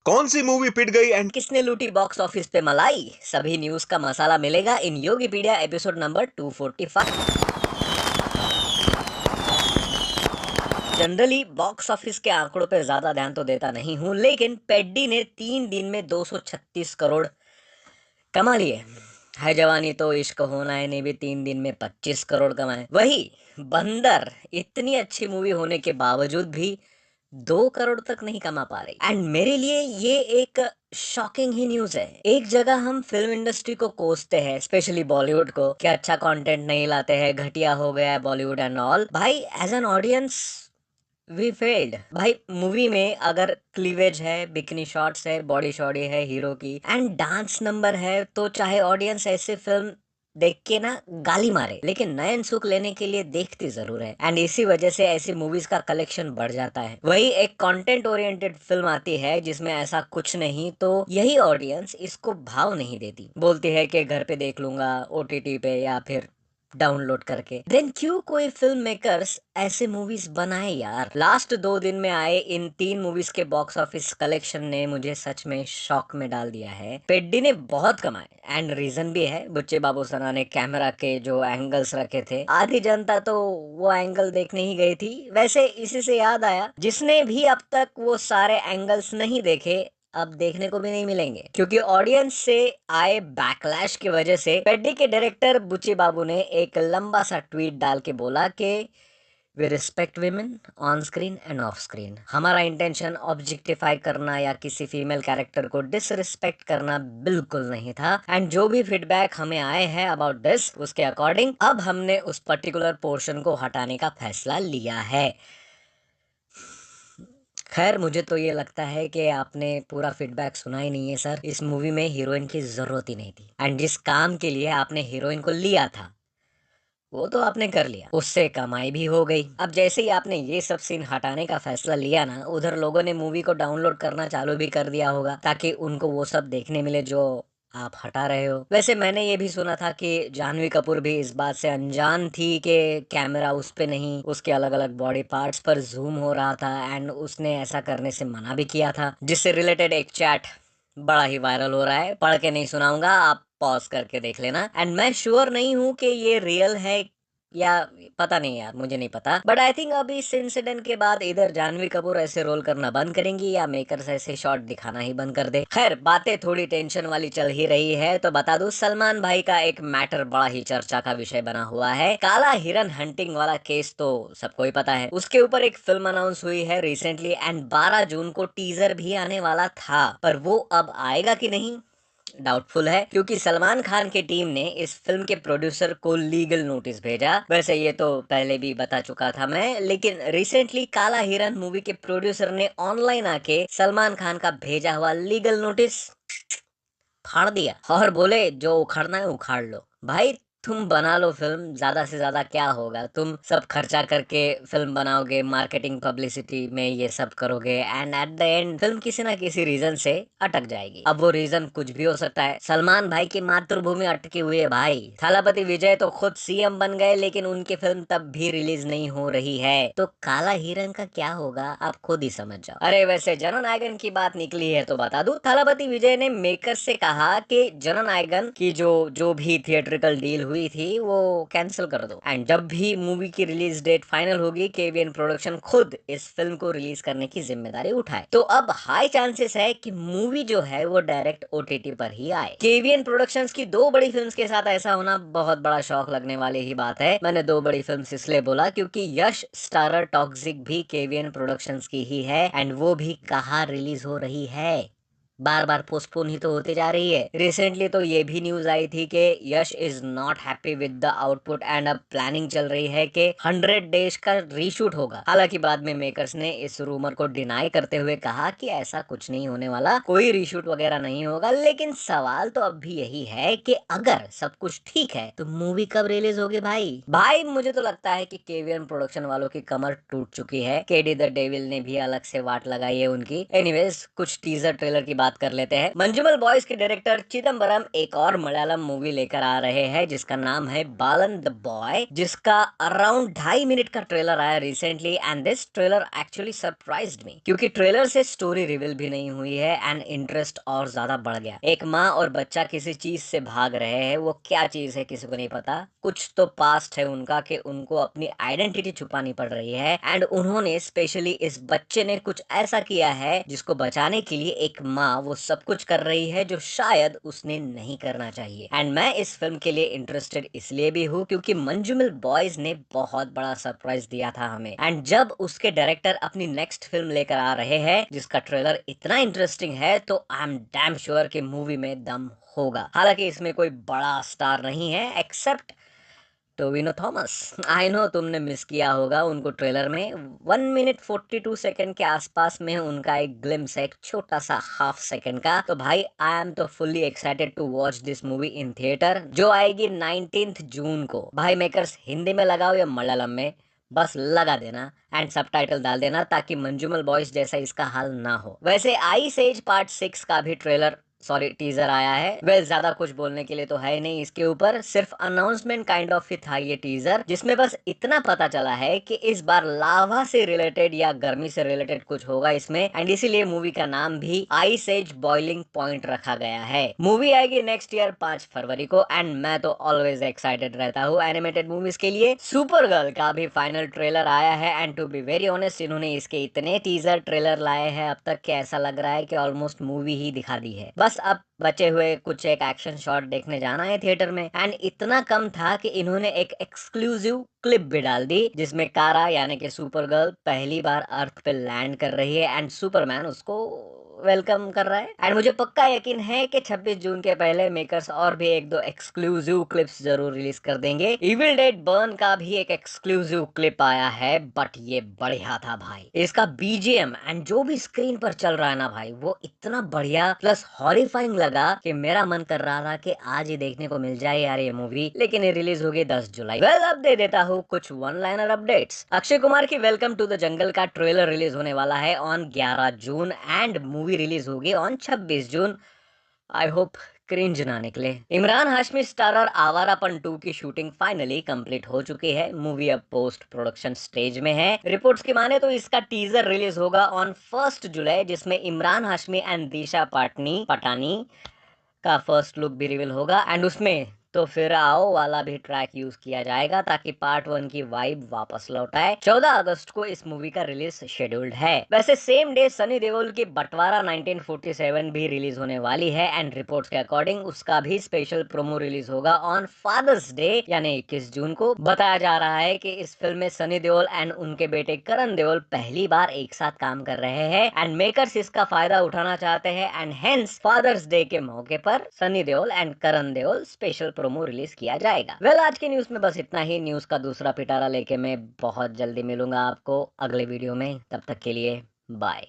कौन सी मूवी पिट गई एंड किसने लूटी बॉक्स ऑफिस पे मलाई? सभी न्यूज का मसाला मिलेगा इन Yogipedia episode number 245। Generally box office के आंकड़ों पे ज्यादा ध्यान तो देता नहीं हूँ, लेकिन पेड्डी ने 3 दिन में 236 करोड़ कमा लिए। है जवानी तो इश्क होना है ने भी 3 दिन में 25 करोड़ कमाए। वही बंदर इतनी अच्छी मूवी होने के बावजूद भी 2 करोड़ तक नहीं कमा पा रही। एंड मेरे लिए ये एक शॉकिंग ही न्यूज है। एक जगह हम फिल्म इंडस्ट्री को कोसते हैं, स्पेशली बॉलीवुड को, कि अच्छा कंटेंट नहीं लाते हैं, घटिया हो गया है बॉलीवुड एंड ऑल। भाई as an audience we failed. भाई मूवी में अगर क्लीवेज है, बिकनी शॉट्स है, बॉडी शॉडी है हीरो की, एंड डांस नंबर है, तो चाहे ऑडियंस ऐसे फिल्म देख के ना गाली मारे, लेकिन नयन सुख लेने के लिए देखती जरूर है। एंड इसी वजह से ऐसी मूवीज का कलेक्शन बढ़ जाता है। वही एक कंटेंट ओरिएंटेड फिल्म आती है जिसमें ऐसा कुछ नहीं, तो यही ऑडियंस इसको भाव नहीं देती, बोलती है कि घर पे देख लूंगा, ओटीटी पे या फिर डाउनलोड करके। देन क्यों कोई फिल्म मेकर्स ऐसे मूवीज बनाए यार? लास्ट 2 दिन में आए इन 3 मूवीज के बॉक्स ऑफिस कलेक्शन ने मुझे सच में शॉक में डाल दिया है। पेड्डी ने बहुत कमाए एंड रीजन भी है। बुच्चे बाबू सना ने कैमरा के जो एंगल्स रखे थे, आधी जनता तो वो एंगल देखने ही गई थी। वैसे इसी से याद आया, जिसने भी अब तक वो सारे एंगल्स नहीं देखे, अब देखने को भी नहीं मिलेंगे, क्योंकि ऑडियंस से आए बैकलैश की वजह से पेड्डी के डायरेक्टर बुच्ची बाबू ने एक लंबा सा ट्वीट डाल के बोला कि we respect women on screen and off screen. हमारा इंटेंशन ऑब्जेक्टिफाई करना या किसी फीमेल कैरेक्टर को डिसरिस्पेक्ट करना बिल्कुल नहीं था। एंड जो भी फीडबैक हमें आए हैं अबाउट दिस, उसके अकॉर्डिंग अब हमने उस पर्टिकुलर पोर्शन को हटाने का फैसला लिया है। खैर, मुझे तो ये लगता है कि आपने पूरा फीडबैक सुना ही नहीं है सर। इस मूवी में हीरोइन की जरूरत ही नहीं थी, एंड जिस काम के लिए आपने हीरोइन को लिया था वो तो आपने कर लिया, उससे कमाई भी हो गई। अब जैसे ही आपने ये सब सीन हटाने का फैसला लिया ना, उधर लोगों ने मूवी को डाउनलोड करना चालू भी कर दिया होगा, ताकि उनको वो सब देखने मिले जो आप हटा रहे हो। वैसे मैंने ये भी सुना था कि जानवी कपूर भी इस बात से अनजान थी कि कैमरा उस पे नहीं, उसके अलग अलग बॉडी पार्ट्स पर जूम हो रहा था, एंड उसने ऐसा करने से मना भी किया था। जिससे रिलेटेड एक चैट बड़ा ही वायरल हो रहा है। पढ़ के नहीं सुनाऊंगा, आप पॉज करके देख लेना। एंड मैं श्योर नहीं हूँ कि ये रियल है या, पता नहीं यार, मुझे नहीं पता। बट आई थिंक अभी इस इंसिडेंट के बाद इधर जानवी कपूर ऐसे रोल करना बंद करेंगी या मेकर्स ऐसे शॉट दिखाना ही बंद कर दे। खैर, बातें थोड़ी टेंशन वाली चल ही रही है, तो बता दूं, सलमान भाई का एक मैटर बड़ा ही चर्चा का विषय बना हुआ है। काला हिरन हंटिंग वाला केस तो सबको ही पता है। उसके ऊपर एक फिल्म अनाउंस हुई है रिसेंटली, एंड 12 जून को टीजर भी आने वाला था, पर वो अब आएगा कि नहीं डाउटफुल है, क्योंकि सलमान खान की टीम ने इस फिल्म के प्रोड्यूसर को लीगल नोटिस भेजा। वैसे ये तो पहले भी बता चुका था मैं, लेकिन रिसेंटली काला हिरन मूवी के प्रोड्यूसर ने ऑनलाइन आके सलमान खान का भेजा हुआ लीगल नोटिस फाड़ दिया और बोले जो उखाड़ना है उखाड़ लो। भाई, तुम बना लो फिल्म, ज्यादा से ज्यादा क्या होगा? तुम सब खर्चा करके फिल्म बनाओगे, मार्केटिंग पब्लिसिटी में ये सब करोगे, and at the end film किसी ना किसी रीजन से अटक जाएगी। अब वो रीजन कुछ भी हो सकता है। सलमान भाई की मातृभूमि अटकी हुई है भाई। थालापति विजय तो खुद सीएम बन गए, लेकिन उनकी फिल्म तब भी रिलीज नहीं हो रही है, तो काला हिरन का क्या होगा आप खुद ही समझ जाओ। अरे वैसे जननायकन की बात निकली है तो बता दूं, थालापति विजय ने मेकर से कहा कि जननायकन की जो जो भी थिएट्रिकल डील हुई थी वो कैंसिल कर दो, एंड जब भी मूवी की रिलीज डेट फाइनल होगी, केवीएन प्रोडक्शन खुद इस फिल्म को रिलीज करने की जिम्मेदारी उठाए। तो अब हाई चांसेस है कि मूवी जो है वो डायरेक्ट ओटीटी पर ही आए। केवीएन प्रोडक्शंस की 2 बड़ी फिल्म्स के साथ ऐसा होना बहुत बड़ा शौक लगने वाली ही बात है। मैंने 2 बड़ी फिल्म्स इसलिए बोला क्योंकि यश स्टारर टॉक्सिक भी केवीएन प्रोडक्शंस की ही है, एंड वो भी कहाँ रिलीज हो रही है, बार बार पोस्टपोन ही तो होते जा रही है। रिसेंटली तो ये भी न्यूज आई थी कि Yash is not happy with the output, and अब प्लानिंग चल रही है कि 100 डेज का रीशूट होगा। हालांकि बाद में मेकर्स ने इस रूमर को डिनाई करते हुए कहा कि ऐसा कुछ नहीं होने वाला, कोई रीशूट वगैरह नहीं होगा। लेकिन सवाल तो अब भी यही है कि अगर सब कुछ ठीक है तो मूवी कब रिलीज होगी भाई? भाई मुझे तो लगता है कि केवीएन प्रोडक्शन वालों की कमर टूट चुकी है। केडी द डेविल ने भी अलग से वाट लगाई है उनकी। एनीवेज, कुछ टीजर ट्रेलर की बात कर लेते हैं। मंजुमल बॉयज के डायरेक्टर चिदम्बरम एक और मलयालम मूवी लेकर आ रहे हैं जिसका नाम है बालन द बॉय, जिसका अराउंड 2.5 मिनट का ट्रेलर आया recently and this trailer actually surprised me, क्योंकि ट्रेलर से स्टोरी रिवील भी नहीं हुई है एंड इंटरेस्ट और ज्यादा बढ़ गया। एक माँ और बच्चा किसी चीज से भाग रहे हैं, वो क्या चीज है किसी को नहीं पता। कुछ तो पास्ट है उनका कि उनको अपनी आइडेंटिटी छुपानी पड़ रही है एंड उन्होंने स्पेशली इस बच्चे ने कुछ ऐसा किया है जिसको बचाने के लिए एक माँ वो सब कुछ कर रही है जो शायद उसने नहीं करना चाहिए। एंड मैं इस फिल्म के लिए इंटरेस्टेड इसलिए भी हूँ क्योंकि मंजुमल बॉयज ने बहुत बड़ा सरप्राइज दिया था हमें, एंड जब उसके डायरेक्टर अपनी नेक्स्ट फिल्म लेकर आ रहे हैं जिसका ट्रेलर इतना इंटरेस्टिंग है तो आई एम डैम श्योर कि मूवी में दम होगा। हालांकि इसमें कोई बड़ा स्टार नहीं है except Tovino Thomas. I know तुमने मिस किया होगा उनको ट्रेलर में। 1 मिनट 42 सेकंड के आसपास में उनका एक ग्लिम्स है, एक छोटा सा हाफ सेकंड का। तो भाई आई एम तो fully excited to watch this movie in theatre, जो आएगी 19 जून को। भाई मेकर्स हिंदी में लगाओ या मलयालम में, बस लगा देना एंड सबटाइटल डाल देना ताकि मंजुमल बॉयज जैसा इसका हाल ना हो। वैसे आइस एज पार्ट 6 का भी ट्रेलर सॉरी टीजर आया है। ज्यादा कुछ बोलने के लिए तो है नहीं इसके ऊपर, सिर्फ अनाउंसमेंट काइंड ऑफ ही था ये टीजर, जिसमें बस इतना पता चला है कि इस बार लावा से रिलेटेड या गर्मी से रिलेटेड कुछ होगा इसमें, एंड इसीलिए मूवी का नाम भी आइस एज बॉइलिंग पॉइंट रखा गया है। मूवी आएगी नेक्स्ट ईयर 5 फरवरी को एंड मैं तो ऑलवेज एक्साइटेड रहता हूँ एनिमेटेड मूवीज के लिए। सुपर गर्ल का भी फाइनल ट्रेलर आया है and to be very honest इन्होंने इसके इतने टीजर ट्रेलर लाए हैं अब तक कि ऐसा लग रहा है कि ऑलमोस्ट मूवी ही दिखा दी है। बस अब बचे हुए कुछ एक एक्शन शॉट देखने जाना है थिएटर में, एंड इतना कम था कि इन्होंने एक एक्सक्लूसिव क्लिप भी डाल दी जिसमें कारा यानी कि सुपर गर्ल पहली बार अर्थ पे लैंड कर रही है एंड सुपरमैन उसको वेलकम कर रहा है। एंड मुझे पक्का यकीन है कि 26 जून के पहले मेकर्स और भी एक दो एक्सक्लूसिव क्लिप्स जरूर रिलीज कर देंगे। इविल डेड बर्न का भी एक एक्सक्लूसिव क्लिप आया है बट ये बढ़िया था भाई। इसका बीजीएम एंड जो भी स्क्रीन पर चल रहा है ना भाई वो इतना बढ़िया प्लस हॉरिफाइंग लगा कि मेरा मन कर रहा था कि आज ही देखने को मिल जाए यार ये मूवी, लेकिन ये रिलीज होगी 10 जुलाई। अब दे देता हूँ कुछ one liner updates. Akshay Kumar की वेलकम टू द जंगल का ट्रेलर रिलीज होने वाला है on 11 June and movie release होगी on 26 June. I hope cringe ना निकले। इमरान हाशमी स्टारर आवारापन 2 की शूटिंग फाइनली कंप्लीट हो चुकी है। मूवी अब पोस्ट प्रोडक्शन स्टेज में है। रिपोर्ट्स की माने तो इसका टीजर रिलीज होगा ऑन 1 जुलाई जिसमें इमरान हाशमी एंड दिशा पटानी का फर्स्ट लुक भी रिवील होगा एंड उसमें तो फिर आओ वाला भी ट्रैक यूज किया जाएगा ताकि पार्ट 1 की वाइब वापस लौट आए। 14 अगस्त को इस मूवी का रिलीज शेड्यूल्ड है। वैसे सेम डे सनी देओल की बंटवारा 1947 भी रिलीज होने वाली है एंड रिपोर्ट्स के अकॉर्डिंग उसका भी स्पेशल प्रोमो रिलीज होगा ऑन फादर्स डे यानी 21 जून को। बताया जा रहा है कि इस फिल्म में सनी देओल एंड उनके बेटे करण देओल पहली बार एक साथ काम कर रहे हैं एंड मेकर्स इसका फायदा उठाना चाहते हैं एंड हेंस फादर्स डे के मौके पर Sunny Deol and Karan Deol special promo release किया जाएगा। आज की न्यूज में बस इतना ही। न्यूज का दूसरा पिटारा लेके मैं बहुत जल्दी मिलूंगा आपको अगले वीडियो में, तब तक के लिए बाय।